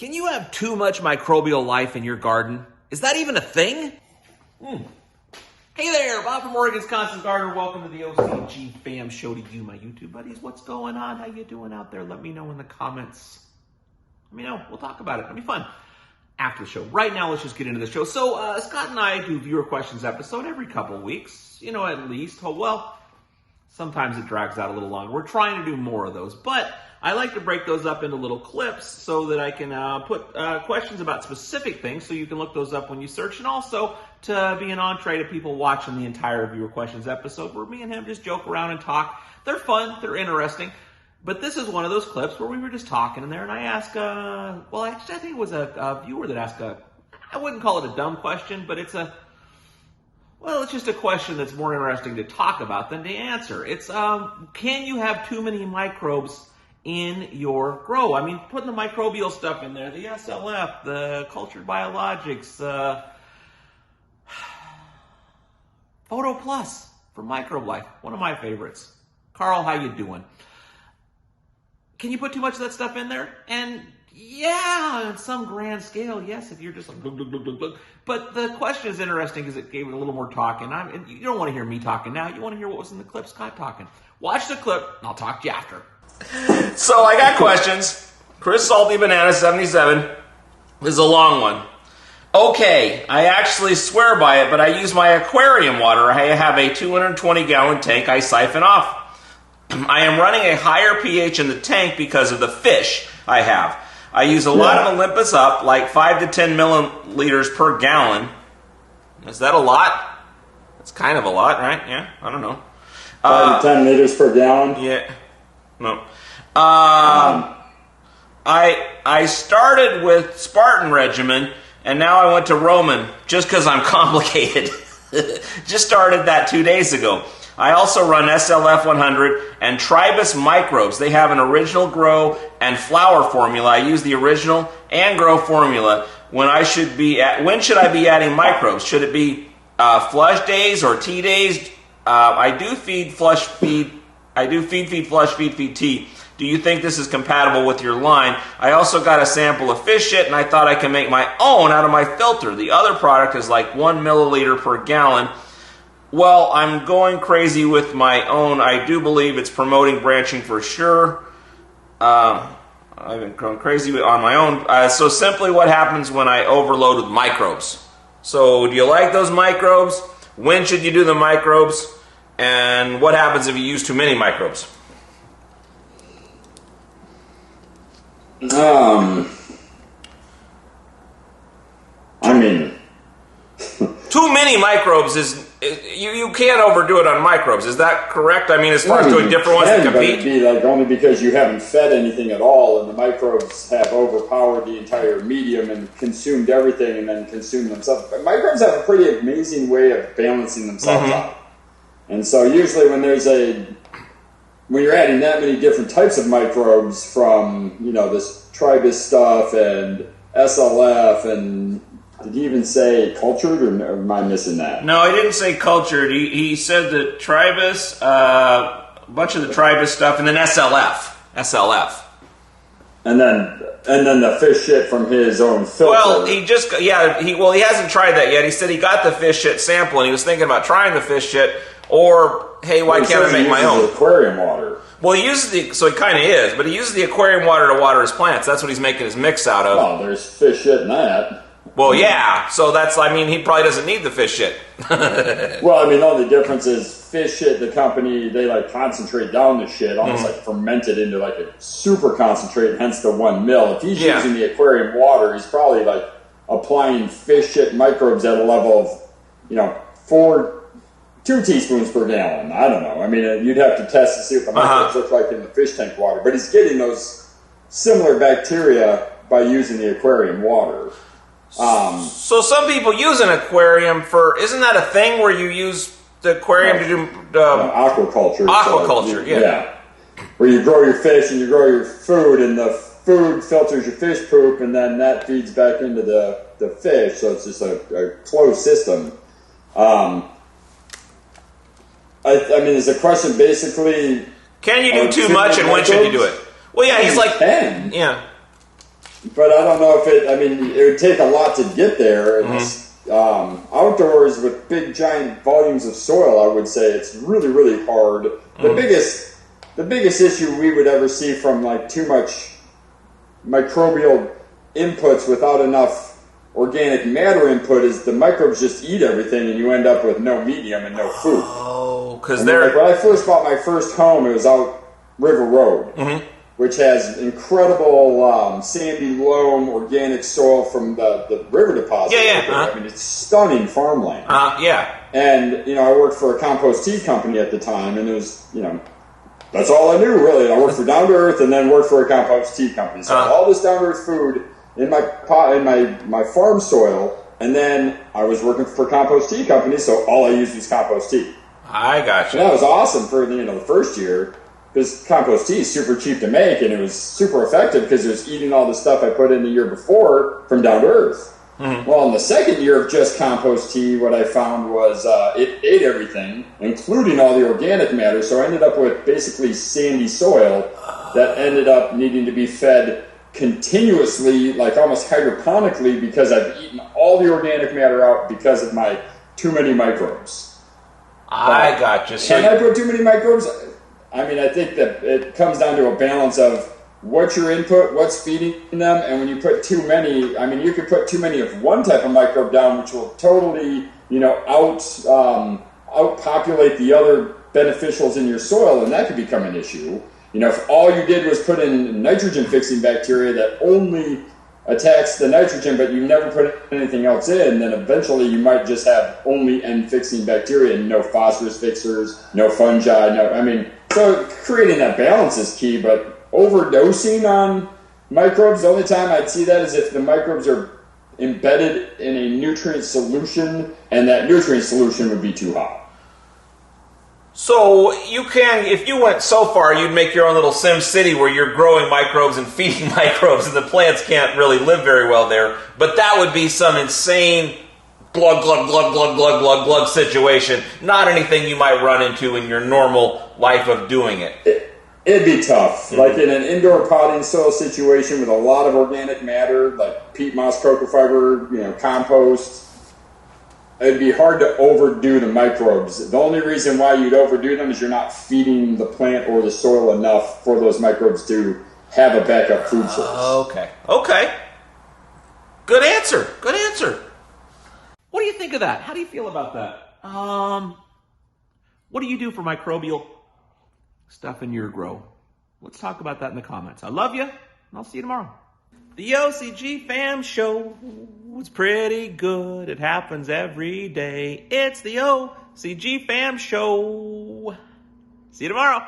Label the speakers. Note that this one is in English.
Speaker 1: Can you have too much microbial life in your garden? Is that even a thing? Hey there, Bob from Oregon's Constant Gardener. Welcome to the OCGFAM show to you, my YouTube buddies. What's going on? How you doing out there? Let me know in the comments. Let me know. We'll talk about it. It'll be fun after the show. Right now, let's just get into the show. So Scott and I do viewer questions episode every couple of weeks, at least. Oh, well, sometimes it drags out a little longer. We're trying to do more of those, but I like to break those up into little clips so that I can put questions about specific things so you can look those up when you search, and also to be an entree to people watching the entire viewer questions episode where me and him just joke around and talk. They're fun, they're interesting, but this is one of those clips where we were just talking in there, and I asked, well, actually I think it was a viewer that asked I wouldn't call it a dumb question, but it's just a question that's more interesting to talk about than to answer. It's, can you have too many microbes in your grow? I mean, putting the microbial stuff in there, the SLF, the cultured biologics, Photo Plus for Microbe Life, one of my favorites. Carl, how you doing? Can you put too much of that stuff in there? And yeah, on some grand scale, yes, if you're just like, glug, glug, glug, glug, glug. But the question is interesting because it gave it a little more talking. You don't want to hear me talking now. You want to hear what was in the clip, Scott talking. Watch the clip, and I'll talk to you after. So I got questions. Chris Salty Banana 77. This is a long one. Okay, I actually swear by it, but I use my aquarium water. I have a 220-gallon tank I siphon off. I am running a higher pH in the tank because of the fish I have. I use a lot of Olympus Up, like 5 to 10 milliliters per gallon. Is that a lot? That's kind of a lot, right? Yeah, I don't know.
Speaker 2: 5 to 10 liters per gallon?
Speaker 1: Yeah. No. I started with Spartan regimen, and now I went to Roman just because I'm complicated. Just started that 2 days ago. I also run SLF 100 and Tribus microbes. They have an original grow and flower formula. I use the original and grow formula. When should I be adding microbes? Should it be flush days or tea days? I do feed flush feed. I do feed flush feed tea. Do you think this is compatible with your line? I also got a sample of fish shit, and I thought I can make my own out of my filter. The other product is like 1 milliliter per gallon. Well, I'm going crazy with my own. I do believe it's promoting branching for sure. I've been going crazy on my own. So simply what happens when I overload with microbes. So do you like those microbes? When should you do the microbes? And what happens if you use too many microbes?
Speaker 2: I mean,
Speaker 1: too many microbes is you can't overdo it on microbes. Is that correct? I mean, as far as doing different ones to compete,
Speaker 2: it'd be like only because you haven't fed anything at all, and the microbes have overpowered the entire medium and consumed everything, and then consumed themselves. But microbes have a pretty amazing way of balancing themselves out, and so usually when you're adding that many different types of microbes from this Tribus stuff and SLF and did he even say cultured, or am I missing that?
Speaker 1: No, he didn't say cultured. He said the Tribus, a bunch of the Tribus stuff, and then SLF.
Speaker 2: And then the fish shit from his own filter.
Speaker 1: Well, he hasn't tried that yet. He said he got the fish shit sample, and he was thinking about trying the fish shit, or, hey, why can't I make my own?
Speaker 2: Aquarium water.
Speaker 1: Well, he uses so he kind of is, but he uses the aquarium water to water his plants. That's what he's making his mix out of.
Speaker 2: Well, there's fish shit in that.
Speaker 1: Well, yeah, so he probably doesn't need the fish shit.
Speaker 2: Well, the only difference is fish shit, the company, they concentrate down the shit, almost ferment it into a super concentrate, hence the 1 mil. If he's using the aquarium water, he's probably applying fish shit microbes at a level of, 2 teaspoons per gallon. I don't know. You'd have to test to see what the microbes look like in the fish tank water, but he's getting those similar bacteria by using the aquarium water.
Speaker 1: So some people use an aquarium isn't that a thing where you use the aquarium to do
Speaker 2: aquaculture?
Speaker 1: Aquaculture, yeah.
Speaker 2: Where you grow your fish and you grow your food, and the food filters your fish poop, and then that feeds back into the fish. So it's just a closed system. Is the question basically,
Speaker 1: can you do too much, and when should you do it? Well, yeah, he's like,
Speaker 2: can.
Speaker 1: Yeah.
Speaker 2: but I don't know if it would take a lot to get there. Outdoors with big, giant volumes of soil, I would say it's really, really hard. The biggest issue we would ever see from like too much microbial inputs without enough organic matter input is the microbes just eat everything and you end up with no medium and no food.
Speaker 1: Oh, because
Speaker 2: like when I first bought my first home, it was out River Road, which has incredible sandy loam organic soil from the river deposit. I mean, it's stunning farmland. And, I worked for a compost tea company at the time, and it was, that's all I knew, really. I worked for Down to Earth and then worked for a compost tea company. So all this Down to Earth food in my pot, in my farm soil, and then I was working for a compost tea company, so all I used was compost tea.
Speaker 1: I gotcha.
Speaker 2: And that was awesome for the first year, because compost tea is super cheap to make, and it was super effective because it was eating all the stuff I put in the year before from Down to Earth. Well, in the second year of just compost tea, what I found was it ate everything, including all the organic matter, so I ended up with basically sandy soil that ended up needing to be fed continuously, like almost hydroponically, because I've eaten all the organic matter out because of my too many microbes.
Speaker 1: I gotcha.
Speaker 2: Can I put too many microbes? I mean, I think that it comes down to a balance of what's your input, what's feeding them, and when you put too many, I mean, you could put too many of one type of microbe down, which will totally, outpopulate the other beneficials in your soil, and that could become an issue. If all you did was put in nitrogen-fixing bacteria that only attacks the nitrogen, but you never put anything else in, then eventually you might just have only N-fixing bacteria and no phosphorus fixers, no fungi, so creating that balance is key, but overdosing on microbes, the only time I'd see that is if the microbes are embedded in a nutrient solution, and that nutrient solution would be too hot.
Speaker 1: So if you went so far, you'd make your own little Sim City where you're growing microbes and feeding microbes, and the plants can't really live very well there. But that would be some insane glug, glug, glug, glug, glug, glug, glug situation. Not anything you might run into in your normal life of doing it.
Speaker 2: It'd be tough. Like in an indoor potting soil situation with a lot of organic matter, like peat moss, cocoa fiber, compost, it'd be hard to overdo the microbes. The only reason why you'd overdo them is you're not feeding the plant or the soil enough for those microbes to have a backup food source.
Speaker 1: Okay. Good answer. What do you think of that? How do you feel about that? What do you do for microbial stuff in your grow? Let's talk about that in the comments. I love you, and I'll see you tomorrow. The OCG Fam Show was pretty good. It happens every day. It's the OCG Fam Show. See you tomorrow.